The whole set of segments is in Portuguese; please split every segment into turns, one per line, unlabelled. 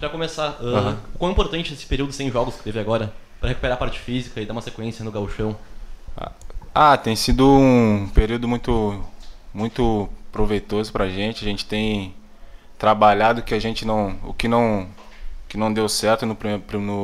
Pra começar,
Aham.
quão importante esse período sem jogos que teve agora pra recuperar a parte física e dar uma sequência no gauchão?
Tem sido um período muito proveitoso pra gente. A gente tem trabalhado que a gente não, que não deu certo no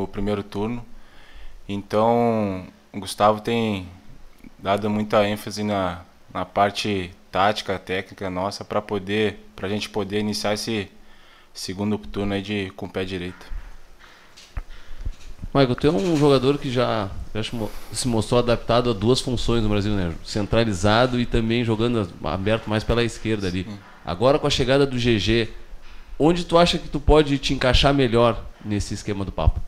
primeiro turno. Então, o Gustavo tem dado muita ênfase na parte tática, técnica nossa pra gente poder iniciar esse segundo turno aí com o pé direito.
Michael, tu é um jogador que já se mostrou adaptado a duas funções no Brasil, né? Centralizado e também jogando aberto mais pela esquerda ali. Agora com a chegada do GG, onde tu acha que tu pode te encaixar melhor nesse esquema do Papa?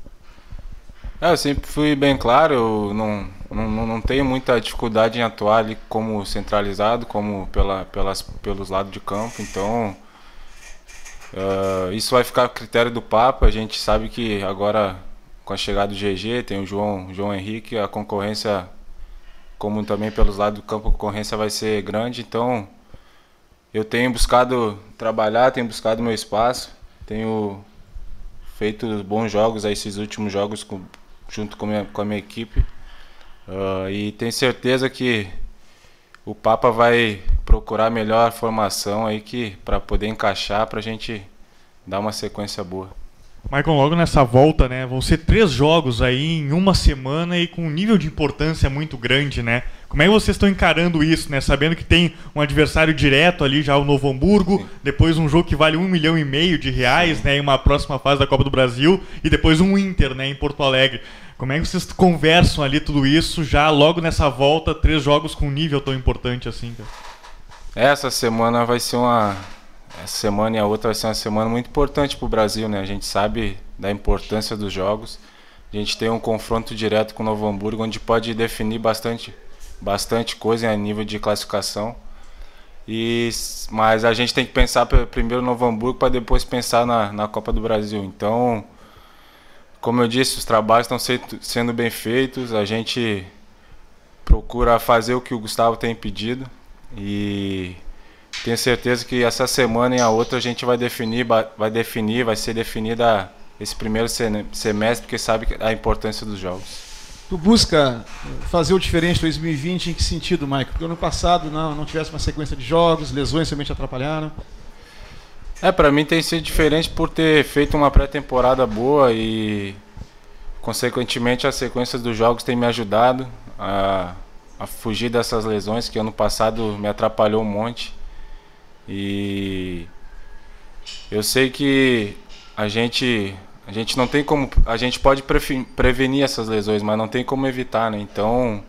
Eu sempre fui bem claro, eu não tenho muita dificuldade em atuar ali como centralizado, como pelos lados de campo, então isso vai ficar a critério do Papa. A gente sabe que agora com a chegada do GG, tem o João Henrique, a concorrência, como também pelos lados do campo, a concorrência vai ser grande, então eu tenho buscado trabalhar, tenho buscado meu espaço, tenho feito bons jogos aí, esses últimos jogos junto com a minha equipe, e tenho certeza que o Papa vai procurar a melhor formação aí para poder encaixar, para a gente dar uma sequência boa.
Michael, logo nessa volta, né, vão ser 3 jogos aí em uma semana e com um nível de importância muito grande, né? Como é que vocês estão encarando isso, né? Sabendo que tem um adversário direto ali já, o Novo Hamburgo, sim, depois um jogo que vale R$1,5 milhão de reais, sim, né, em uma próxima fase da Copa do Brasil, e depois um Inter, né, em Porto Alegre. Como é que vocês conversam ali tudo isso já logo nessa volta, 3 jogos com um nível tão importante assim, cara?
Essa semana e a outra vai ser uma semana muito importante para o Brasil, né? A gente sabe da importância dos jogos. A gente tem um confronto direto com o Novo Hamburgo, onde pode definir bastante coisa a nível de classificação. Mas a gente tem que pensar primeiro no Novo Hamburgo para depois pensar na Copa do Brasil. Então, como eu disse, os trabalhos estão sendo bem feitos. A gente procura fazer o que o Gustavo tem pedido e tenho certeza que essa semana e a outra a gente vai ser definida esse primeiro semestre, porque sabe a importância dos jogos.
Tu busca fazer o diferente em 2020 em que sentido, Michael? Porque ano passado não tivesse uma sequência de jogos, lesões também te atrapalharam.
Para mim tem sido diferente por ter feito uma pré-temporada boa e, consequentemente, a sequência dos jogos tem me ajudado a fugir dessas lesões que ano passado me atrapalhou um monte. E eu sei que a gente não tem como, a gente pode prevenir essas lesões, mas não tem como evitar, né? Então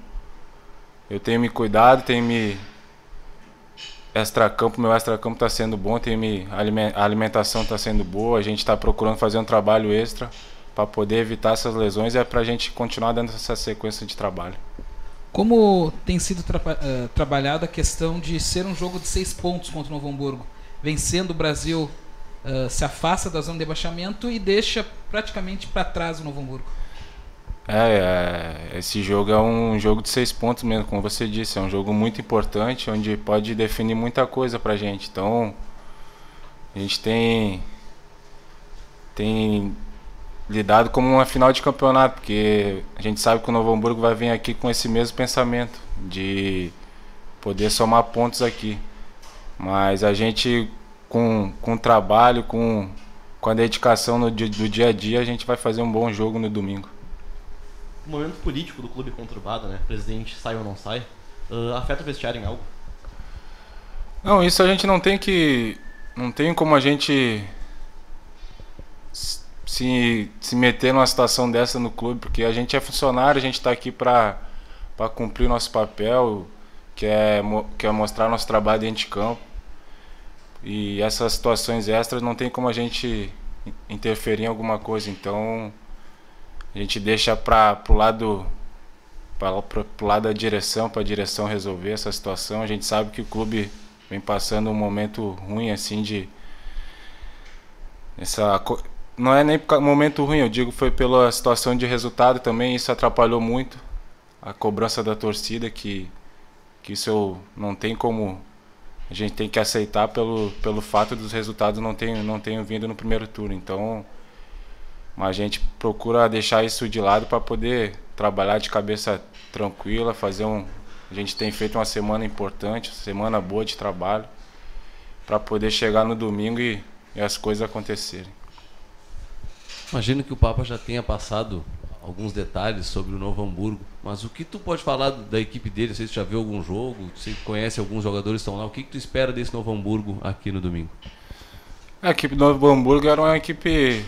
eu tenho me cuidado, meu extracampo está sendo bom, a alimentação está sendo boa, a gente está procurando fazer um trabalho extra para poder evitar essas lesões e é para a gente continuar dando essa sequência de trabalho.
Como tem sido trabalhada a questão de ser um jogo de 6 pontos contra o Novo Hamburgo? Vencendo o Brasil, se afasta da zona de rebaixamento e deixa praticamente para trás o Novo Hamburgo.
Esse jogo é um jogo de 6 pontos mesmo, como você disse. É um jogo muito importante, onde pode definir muita coisa pra gente. Então, a gente tem lidado como uma final de campeonato, porque a gente sabe que o Novo Hamburgo vai vir aqui com esse mesmo pensamento de poder somar pontos aqui, mas a gente com o trabalho, com a dedicação do dia a dia, a gente vai fazer um bom jogo no domingo.
O momento político do clube conturbado, né? O presidente sai ou não sai, afeta o vestiário em algo?
Não, isso a gente não tem como a gente se meter numa situação dessa no clube, porque a gente é funcionário, a gente está aqui para cumprir nosso papel, que é mostrar nosso trabalho dentro de campo. E essas situações extras não tem como a gente interferir em alguma coisa, então a gente deixa pro lado da direção, para a direção resolver essa situação. A gente sabe que o clube vem passando um momento ruim assim não é nem um momento ruim, eu digo, foi pela situação de resultado também, isso atrapalhou muito a cobrança da torcida, que isso não tem como, a gente tem que aceitar pelo fato dos resultados não tenham vindo no primeiro turno. Então mas a gente procura deixar isso de lado para poder trabalhar de cabeça tranquila, a gente tem feito uma semana importante, uma semana boa de trabalho, para poder chegar no domingo e as coisas acontecerem.
Imagino que o Papa já tenha passado alguns detalhes sobre o Novo Hamburgo, mas o que tu pode falar da equipe dele? Não sei se tu já viu algum jogo, você conhece alguns jogadores que estão lá, o que tu espera desse Novo Hamburgo aqui no domingo?
A equipe do Novo Hamburgo era uma equipe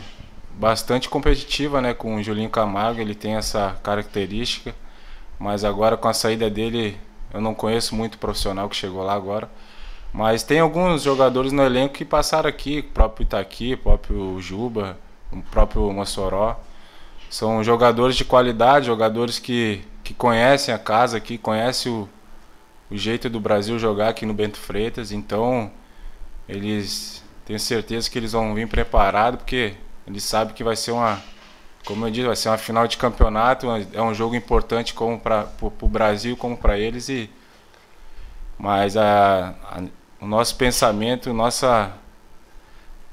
bastante competitiva, né? Com o Julinho Camargo, ele tem essa característica, mas agora com a saída dele, eu não conheço muito profissional que chegou lá agora, mas tem alguns jogadores no elenco que passaram aqui, o próprio Itaqui, o próprio Juba, o próprio Mossoró. São jogadores de qualidade, jogadores que conhecem a casa aqui, conhecem o jeito do Brasil jogar aqui no Bento Freitas, então tenho certeza que eles vão vir preparados, porque eles sabem que vai ser como eu disse, vai ser uma final de campeonato, é um jogo importante como para o Brasil como para eles, mas o nosso pensamento,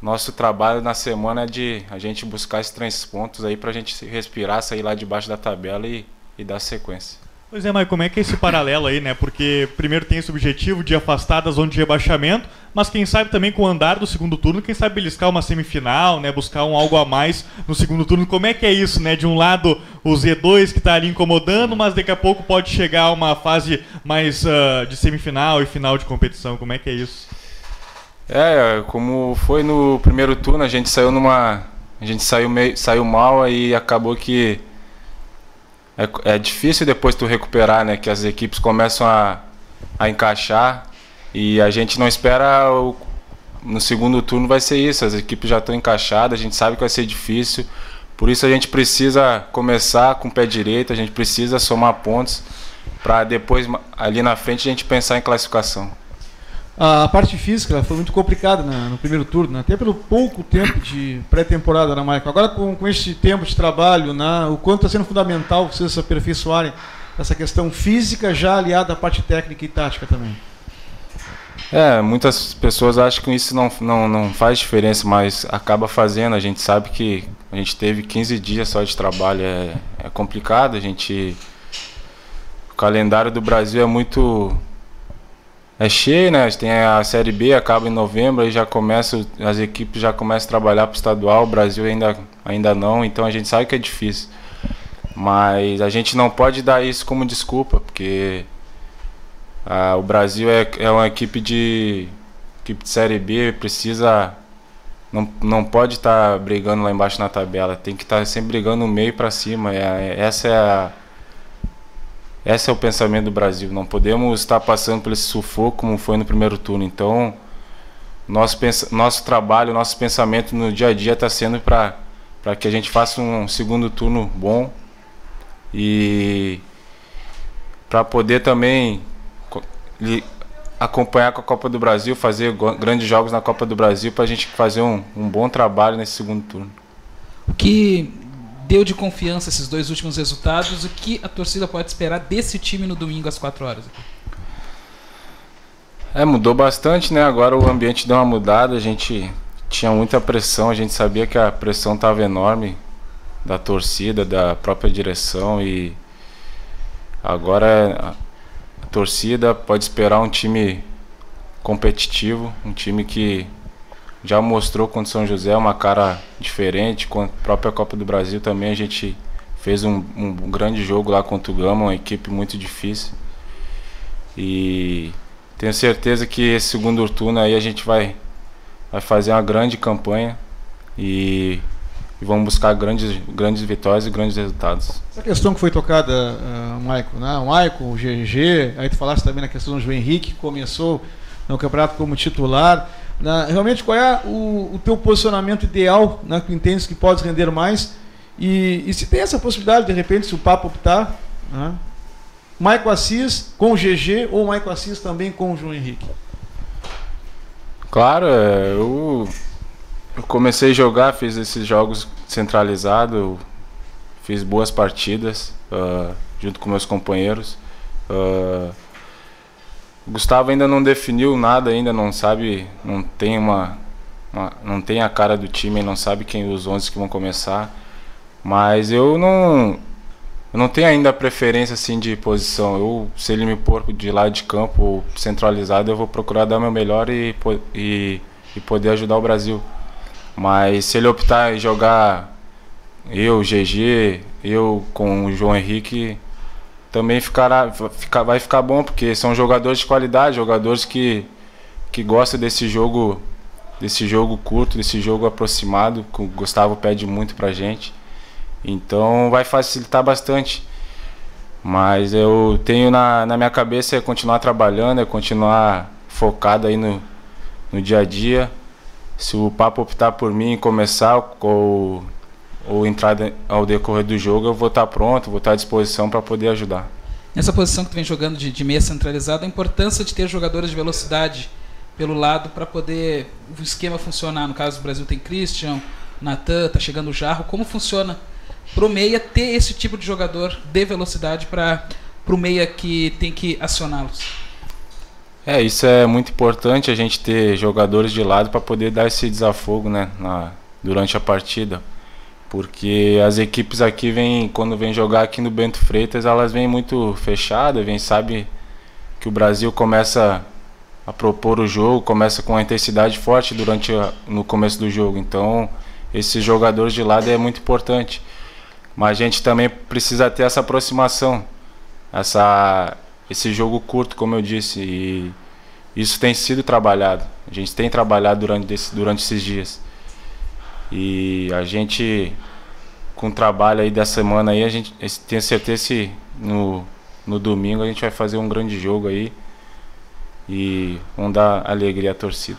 nosso trabalho na semana é de a gente buscar esses 3 pontos aí pra gente respirar, sair lá debaixo da tabela e dar sequência.
Pois é, mas como é que é esse paralelo aí, né? Porque primeiro tem esse objetivo de afastar da zona de rebaixamento, mas quem sabe também com o andar do segundo turno, quem sabe beliscar uma semifinal, né? Buscar algo a mais no segundo turno. Como é que é isso, né? De um lado o Z2 que tá ali incomodando, mas daqui a pouco pode chegar a uma fase mais de semifinal e final de competição. Como é que é isso?
Como foi no primeiro turno, a gente saiu mal e acabou que é difícil depois tu recuperar, né? Que as equipes começam a encaixar e a gente não espera no segundo turno vai ser isso, as equipes já estão encaixadas, a gente sabe que vai ser difícil, por isso a gente precisa começar com o pé direito, a gente precisa somar pontos para depois ali na frente a gente pensar em classificação.
A parte física foi muito complicada no primeiro turno, né? Até pelo pouco tempo de pré-temporada, né, Michael? Agora, com esse tempo de trabalho, né, o quanto está sendo fundamental vocês se aperfeiçoarem essa questão física, já aliada à parte técnica e tática também.
Muitas pessoas acham que isso não faz diferença, mas acaba fazendo. A gente sabe que a gente teve 15 dias só de trabalho, é complicado. O calendário do Brasil é cheio, né? Tem a Série B, acaba em novembro, aí as equipes já começam a trabalhar para o estadual, o Brasil ainda não, então a gente sabe que é difícil. Mas a gente não pode dar isso como desculpa, porque o Brasil é uma equipe de Série B, não pode estar brigando lá embaixo na tabela, tem que estar sempre brigando no meio para cima. Esse é o pensamento do Brasil. Não podemos estar passando por esse sufoco como foi no primeiro turno. Então, nosso trabalho, nosso pensamento no dia a dia está sendo para que a gente faça um segundo turno bom e para poder também acompanhar com a Copa do Brasil, fazer grandes jogos na Copa do Brasil para a gente fazer um bom trabalho nesse segundo turno.
O que deu de confiança esses 2 últimos resultados? O que a torcida pode esperar desse time no domingo às 4 horas?
Mudou bastante, né? Agora o ambiente deu uma mudada, a gente tinha muita pressão, a gente sabia que a pressão estava enorme da torcida, da própria direção, e agora a torcida pode esperar um time competitivo, um time que já mostrou contra o São José uma cara diferente. Com a própria Copa do Brasil também a gente fez um grande jogo lá contra o Gama, uma equipe muito difícil. E tenho certeza que esse segundo turno aí a gente vai fazer uma grande campanha e vamos buscar grandes vitórias e grandes resultados.
Essa questão que foi tocada, Michael, né? O Michael, o GG, aí tu falaste também na questão do João Henrique, que começou no campeonato como titular. Realmente, qual é o teu posicionamento ideal, né, que entendes que podes render mais? E se tem essa possibilidade, de repente, se o Papa optar, né, Michael Assis com o GG ou Michael Assis também com o João Henrique?
Claro, eu comecei a jogar, fiz esses jogos centralizados, fiz boas partidas junto com meus companheiros. O Gustavo ainda não definiu nada, ainda não sabe, não tem não tem a cara do time, não sabe quem os 11 que vão começar. Mas eu não tenho ainda a preferência assim de posição. Se ele me pôr de lado de campo centralizado, eu vou procurar dar meu melhor e poder ajudar o Brasil. Mas se ele optar em jogar eu, GG, eu com o João Henrique, também vai ficar bom, porque são jogadores de qualidade, jogadores que gostam desse jogo curto, desse jogo aproximado, que o Gustavo pede muito pra gente. Então vai facilitar bastante. Mas eu tenho na minha cabeça é continuar trabalhando, é continuar focado aí no dia a dia. Se o Papo optar por mim começar ou entrar ao decorrer do jogo, eu vou estar pronto, vou estar à disposição para poder ajudar.
Nessa posição que tu vem jogando de meia centralizado, a importância de ter jogadores de velocidade pelo lado para poder o esquema funcionar. No caso do Brasil tem Christian, Natan, tá chegando o Jarro. Como funciona pro meia ter esse tipo de jogador de velocidade para pro meia que tem que acioná-los?
Isso é muito importante, a gente ter jogadores de lado para poder dar esse desafogo, né, durante a partida. Porque as equipes aqui quando vêm jogar aqui no Bento Freitas, elas vêm muito fechadas, sabe que o Brasil começa a propor o jogo, começa com uma intensidade forte no começo do jogo. Então, esses jogadores de lado é muito importante. Mas a gente também precisa ter essa aproximação, esse jogo curto, como eu disse, e isso tem sido trabalhado. A gente tem trabalhado durante esses dias. E a gente, com o trabalho aí da semana aí, a gente tem certeza que no domingo a gente vai fazer um grande jogo aí e vamos dar alegria à torcida.